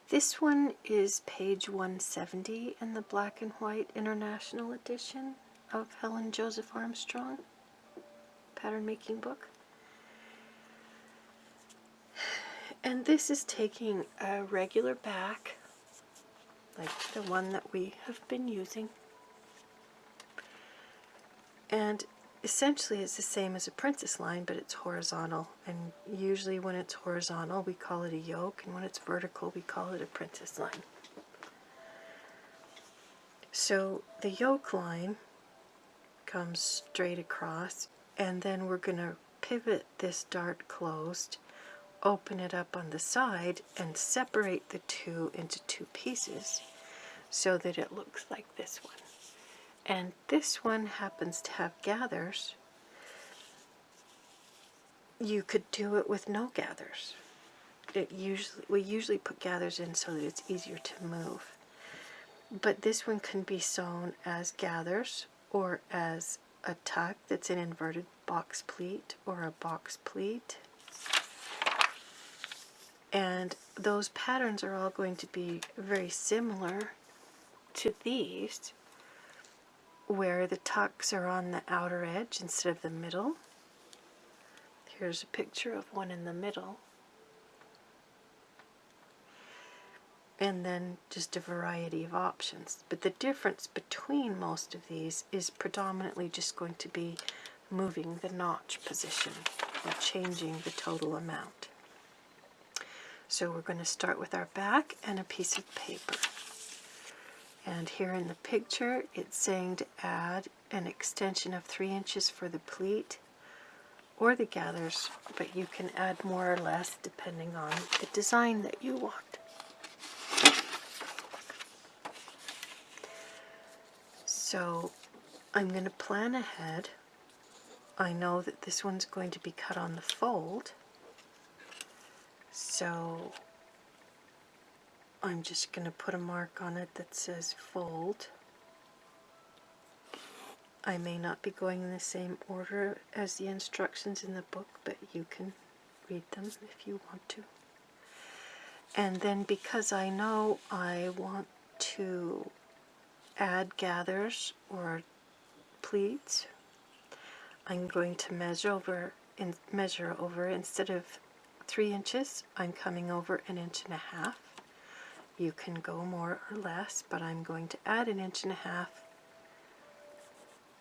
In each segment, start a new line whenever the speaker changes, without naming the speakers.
This one is page 170 in the black and white international edition of Helen Joseph Armstrong pattern making book. And this is taking a regular back, like the one that we have been using, and essentially it's the same as a princess line, but it's horizontal, and usually when it's horizontal we call it a yoke, and when it's vertical we call it a princess line. So the yoke line comes straight across, and then we're going to pivot this dart closed, open it up on the side, and separate the two into two pieces so that it looks like this one. And this one happens to have gathers. You could do it with no gathers. We usually put gathers in so that it's easier to move. But this one can be sewn as gathers or as a tuck that's an inverted box pleat or a box pleat. And those patterns are all going to be very similar to these, where the tucks are on the outer edge instead of the middle. Here's a picture of one in the middle. And then just a variety of options. But the difference between most of these is predominantly just going to be moving the notch position or changing the total amount. So we're going to start with our back and a piece of paper. And here in the picture it's saying to add an extension of 3 inches for the pleat or the gathers, but you can add more or less depending on the design that you want. So I'm going to plan ahead. I know that this one's going to be cut on the fold, so I'm just going to put a mark on it that says fold. I may not be going in the same order as the instructions in the book, but you can read them if you want to. And then because I know I want to add gathers or pleats, I'm going to measure over instead of 3 inches, I'm coming over 1.5 inches. You can go more or less, but I'm going to add 1.5 inches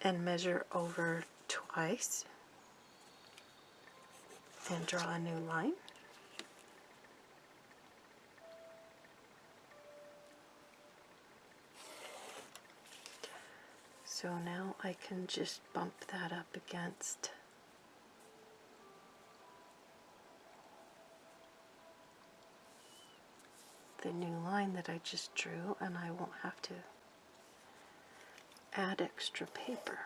and measure over twice and draw a new line. So now I can just bump that up against the new line that I just drew, and I won't have to add extra paper.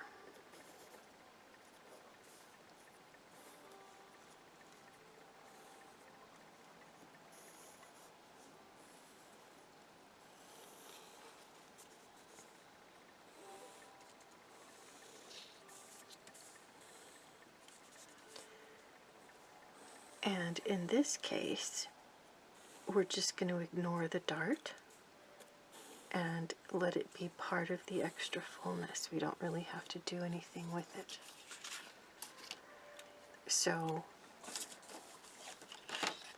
And in this case, we're just going to ignore the dart and let it be part of the extra fullness. We don't really have to do anything with it. So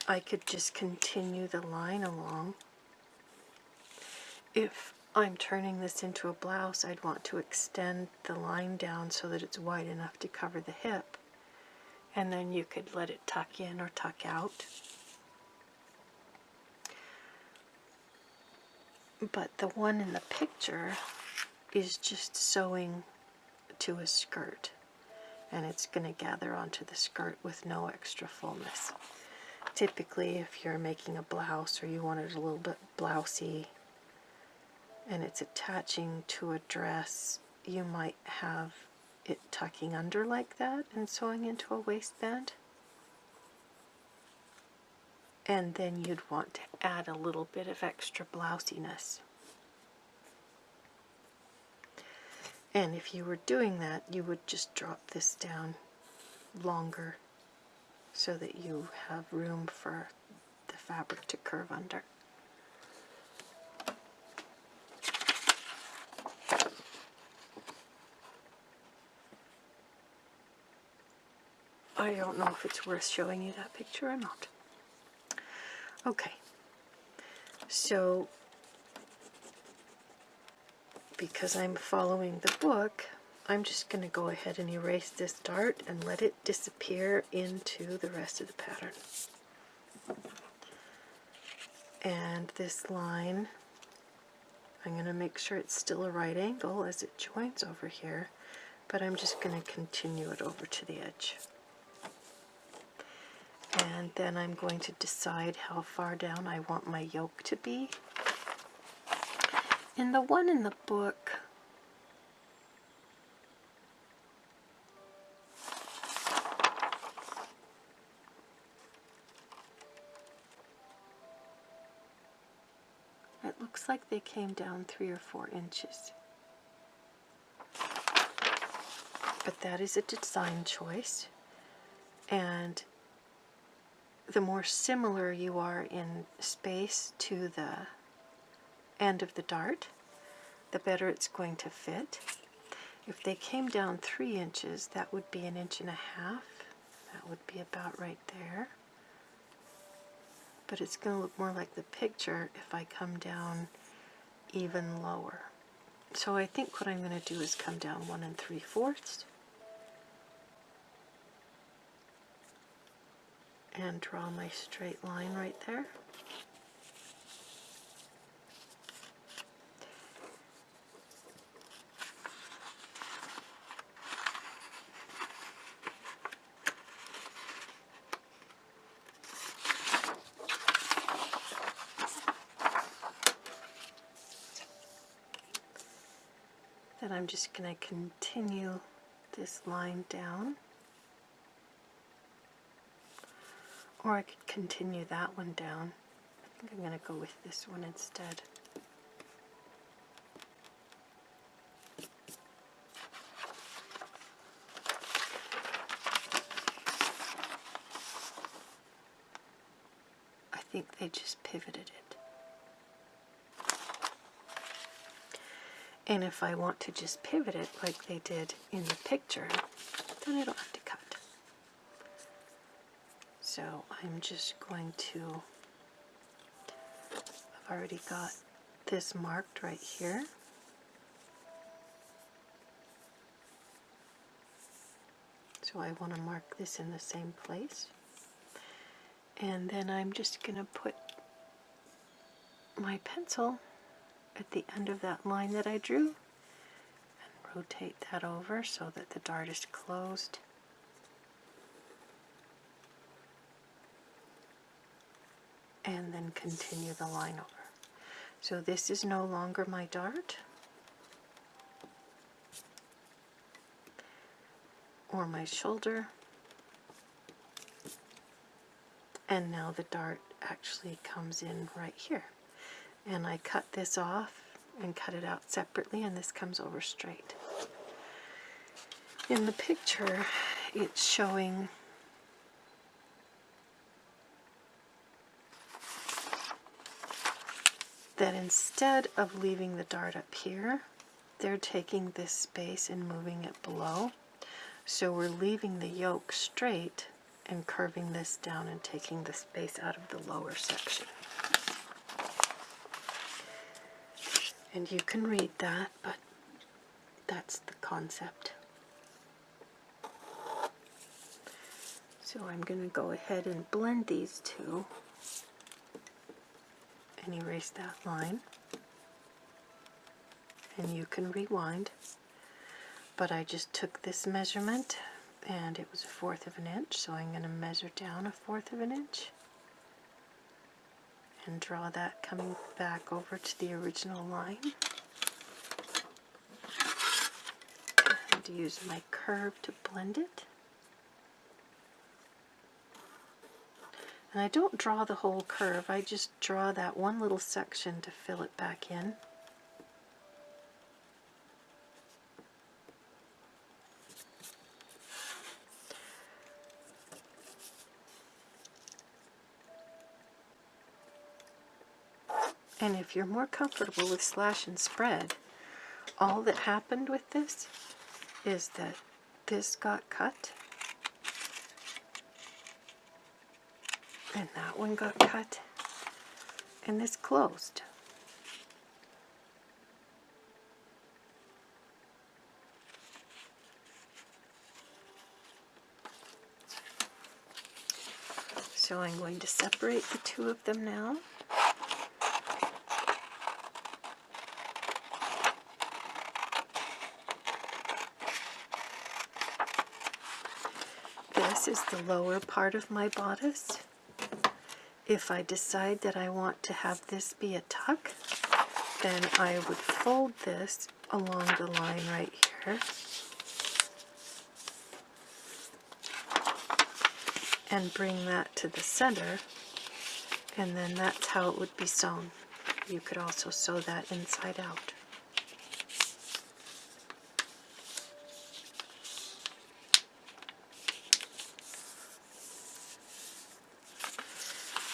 I could just continue the line along. If I'm turning this into a blouse, I'd want to extend the line down so that it's wide enough to cover the hip. And then you could let it tuck in or tuck out. But the one in the picture is just sewing to a skirt, and it's going to gather onto the skirt with no extra fullness. Typically, if you're making a blouse or you want it a little bit blousy and it's attaching to a dress, you might have it tucking under like that and sewing into a waistband. And then you'd want to add a little bit of extra blousiness. And if you were doing that, you would just drop this down longer so that you have room for the fabric to curve under. I don't know if it's worth showing you that picture or not. Okay, so because I'm following the book, I'm just going to go ahead and erase this dart and let it disappear into the rest of the pattern. And this line, I'm going to make sure it's still a right angle as it joins over here, but I'm just going to continue it over to the edge. And then I'm going to decide how far down I want my yoke to be. In the one in the book, it looks like they came down 3 or 4 inches. But that is a design choice. And the more similar you are in space to the end of the dart, the better it's going to fit. If they came down 3 inches, that would be 1.5 inches. That would be about right there. But it's going to look more like the picture if I come down even lower. So I think what I'm going to do is come down 1 3/4 and draw my straight line right there. Then I'm just going to continue this line down. Or I could continue that one down. I think I'm going to go with this one instead. I think they just pivoted it. And if I want to just pivot it like they did in the picture, then I don't have to cut. So I'm just going to, I've already got this marked right here. So I want to mark this in the same place. And then I'm just going to put my pencil at the end of that line that I drew and rotate that over so that the dart is closed. And then continue the line over. So this is no longer my dart or my shoulder. And now the dart actually comes in right here. And I cut this off and cut it out separately, and this comes over straight. In the picture, it's showing that instead of leaving the dart up here, they're taking this space and moving it below. So we're leaving the yoke straight and curving this down and taking the space out of the lower section. And you can read that, but that's the concept. So I'm going to go ahead and blend these two and erase that line. And you can rewind, but I just took this measurement and it was 1/4 of an inch, so I'm going to measure down 1/4 of an inch and draw that coming back over to the original line. And use my curve to blend it. And I don't draw the whole curve, I just draw that one little section to fill it back in. And if you're more comfortable with slash and spread, all that happened with this is that this got cut And that one got cut, and this closed. So I'm going to separate the two of them now. This is the lower part of my bodice. If I decide that I want to have this be a tuck, then I would fold this along the line right here and bring that to the center, and then that's how it would be sewn. You could also sew that inside out.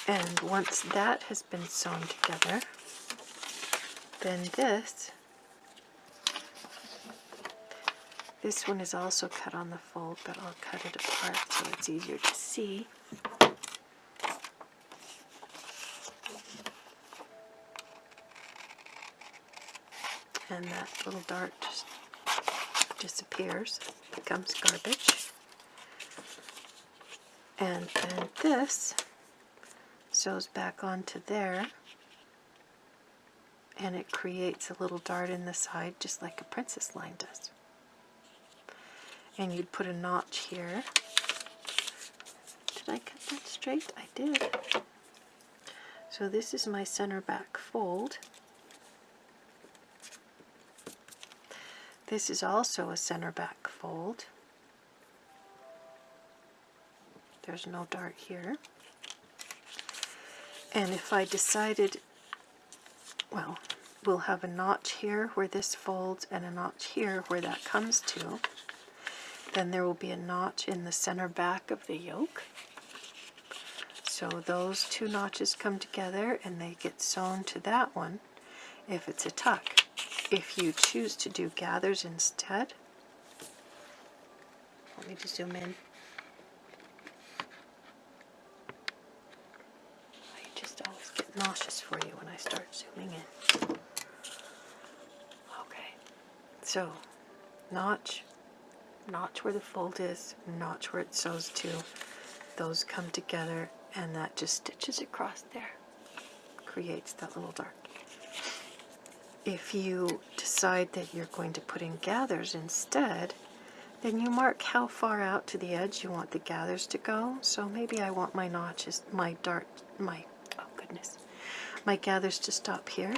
And once that has been sewn together, then this one is also cut on the fold, but I'll cut it apart so it's easier to see. And that little dart just disappears, becomes garbage. And then this sews back onto there, and it creates a little dart in the side just like a princess line does. And you'd put a notch here. Did I cut that straight? I did. So this is my center back fold. This is also a center back fold. There's no dart here. And if I decided, well, we'll have a notch here where this folds and a notch here where that comes to. Then there will be a notch in the center back of the yoke. So those two notches come together and they get sewn to that one if it's a tuck. If you choose to do gathers instead, let me just zoom in. I just always get nauseous for you when I start zooming in. Okay, so notch where the fold is, notch where it sews to, those come together, and that just stitches across there, creates that little dart. If you decide that you're going to put in gathers instead, then you mark how far out to the edge you want the gathers to go. So maybe I want my notches, my gathers to stop here.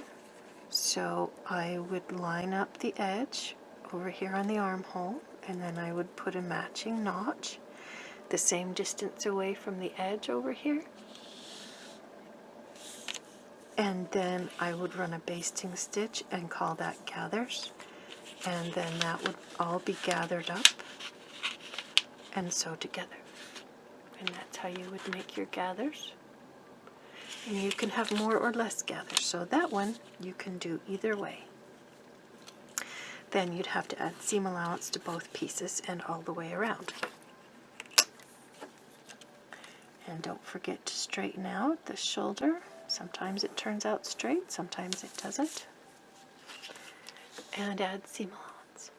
So I would line up the edge over here on the armhole, and then I would put a matching notch the same distance away from the edge over here. And then I would run a basting stitch and call that gathers, and then that would all be gathered up and sew together. And that's how you would make your gathers. And you can have more or less gathers, so that one you can do either way. Then you'd have to add seam allowance to both pieces and all the way around. And don't forget to straighten out the shoulder. Sometimes it turns out straight, sometimes it doesn't. And add seam allowance.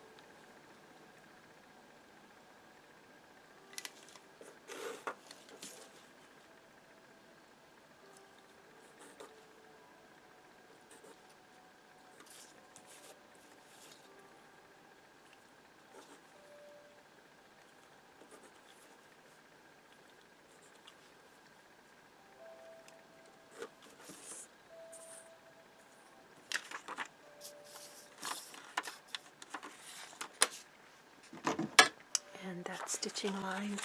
And that stitching line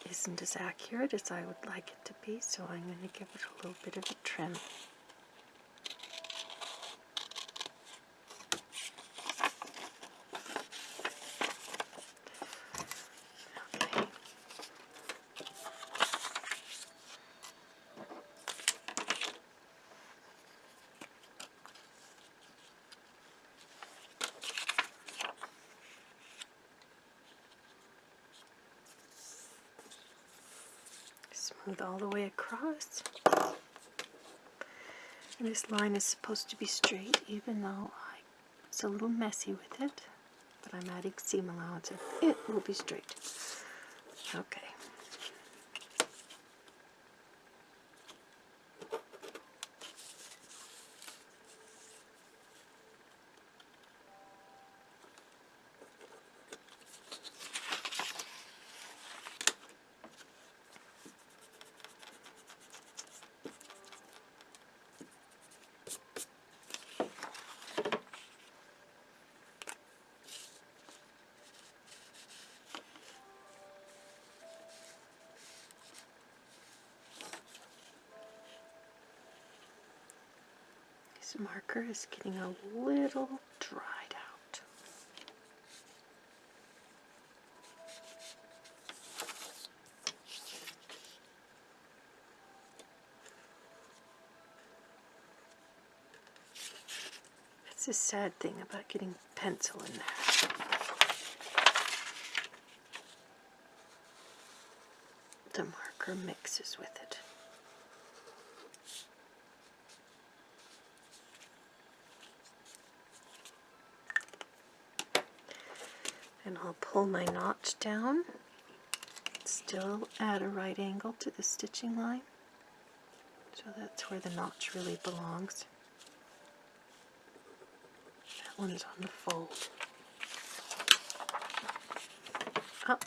isn't as accurate as I would like it to be, so I'm going to give it a little bit of a trim. Okay. Smart. Smooth all the way across. And this line is supposed to be straight, even though it's a little messy with it. But I'm adding seam allowance and it will be straight. Okay. This marker is getting a little dried out. It's a sad thing about getting pencil in there. The marker mixes with it. And I'll pull my notch down, still at a right angle to the stitching line. So that's where the notch really belongs. That one's on the fold. Up.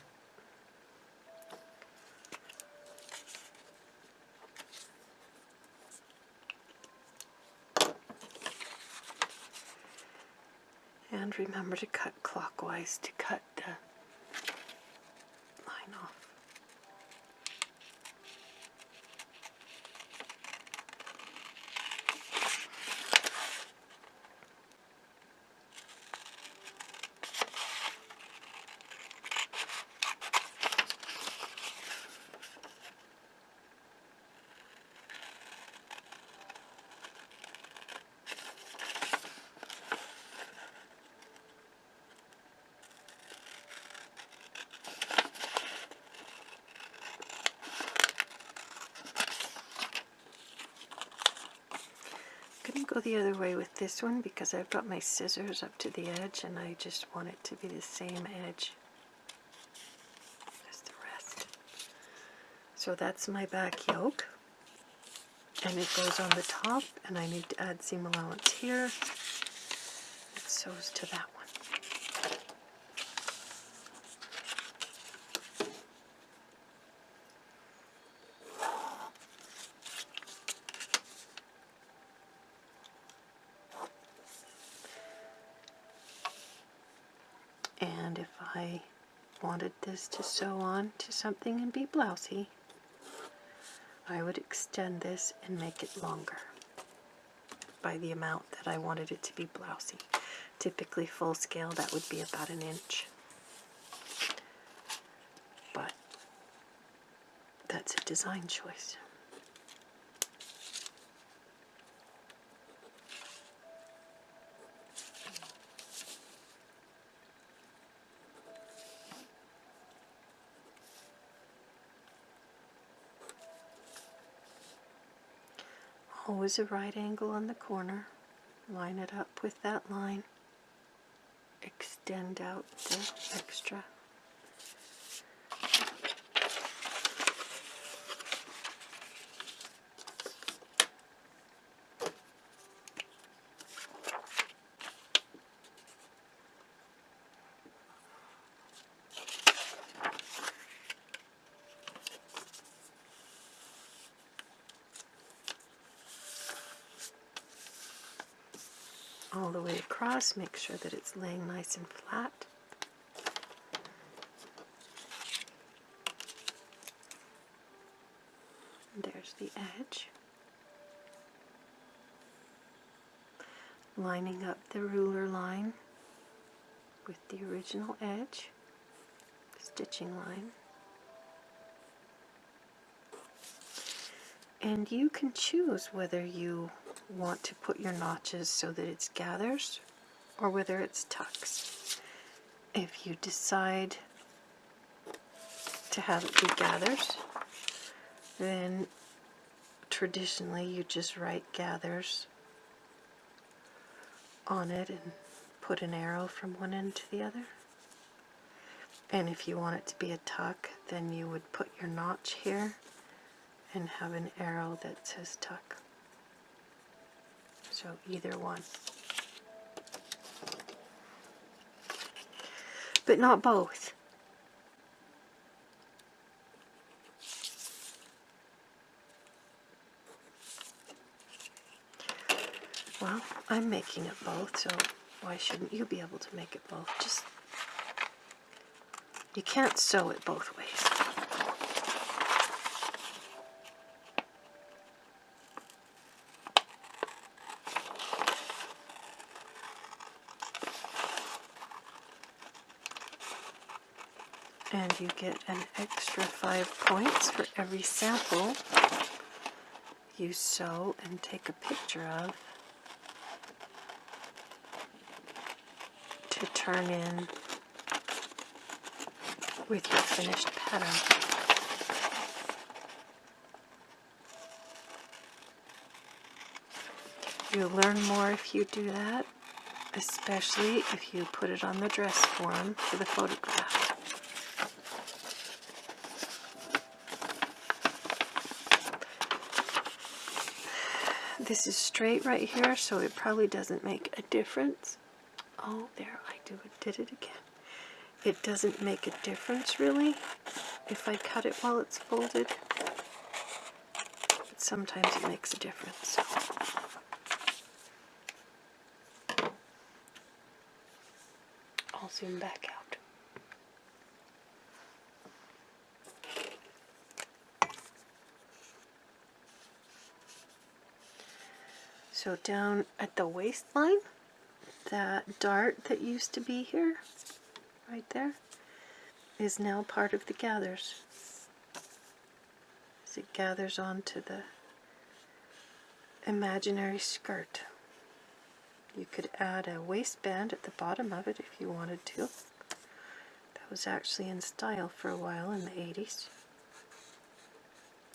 And remember to cut clockwise to cut the line off. I'm going to go the other way with this one because I've got my scissors up to the edge and I just want it to be the same edge as the rest. So that's my back yoke, and it goes on the top, and I need to add seam allowance here. It sews to that one. And if I wanted this to sew on to something and be blousy, I would extend this and make it longer by the amount that I wanted it to be blousy. Typically full scale, that would be about 1 inch. But that's a design choice. Always a right angle on the corner. Line it up with that line. Extend out the extra. All the way across, make sure that it's laying nice and flat. And there's the edge. Lining up the ruler line with the original edge, stitching line. And you can choose whether you want to put your notches so that it's gathers or whether it's tucks. If you decide to have it be gathers, then traditionally you just write gathers on it and put an arrow from one end to the other. And if you want it to be a tuck, then you would put your notch here and have an arrow that says tuck. So either one. But not both. Well, I'm making it both, so why shouldn't you be able to make it both? Just, you can't sew it both ways. And you get an extra 5 points for every sample you sew and take a picture of to turn in with your finished pattern. You'll learn more if you do that, especially if you put it on the dress form for the photograph. This is straight right here, so it probably doesn't make a difference. Oh, there, did it again. It doesn't make a difference, really, if I cut it while it's folded. But sometimes it makes a difference. So. I'll zoom back out. So down at the waistline, that dart that used to be here, right there, is now part of the gathers. As it gathers onto the imaginary skirt. You could add a waistband at the bottom of it if you wanted to. That was actually in style for a while in the 80s.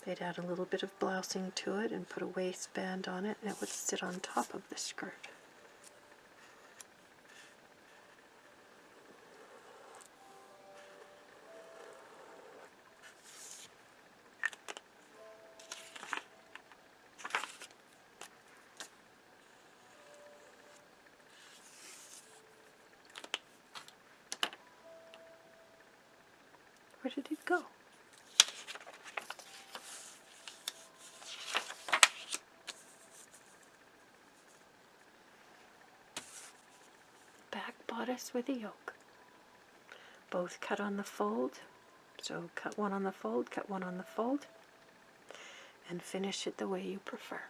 They'd add a little bit of blousing to it and put a waistband on it, and it would sit on top of the skirt. Where did it go? Back bodice with a yoke. Both cut on the fold. So cut one on the fold, cut one on the fold, and finish it the way you prefer.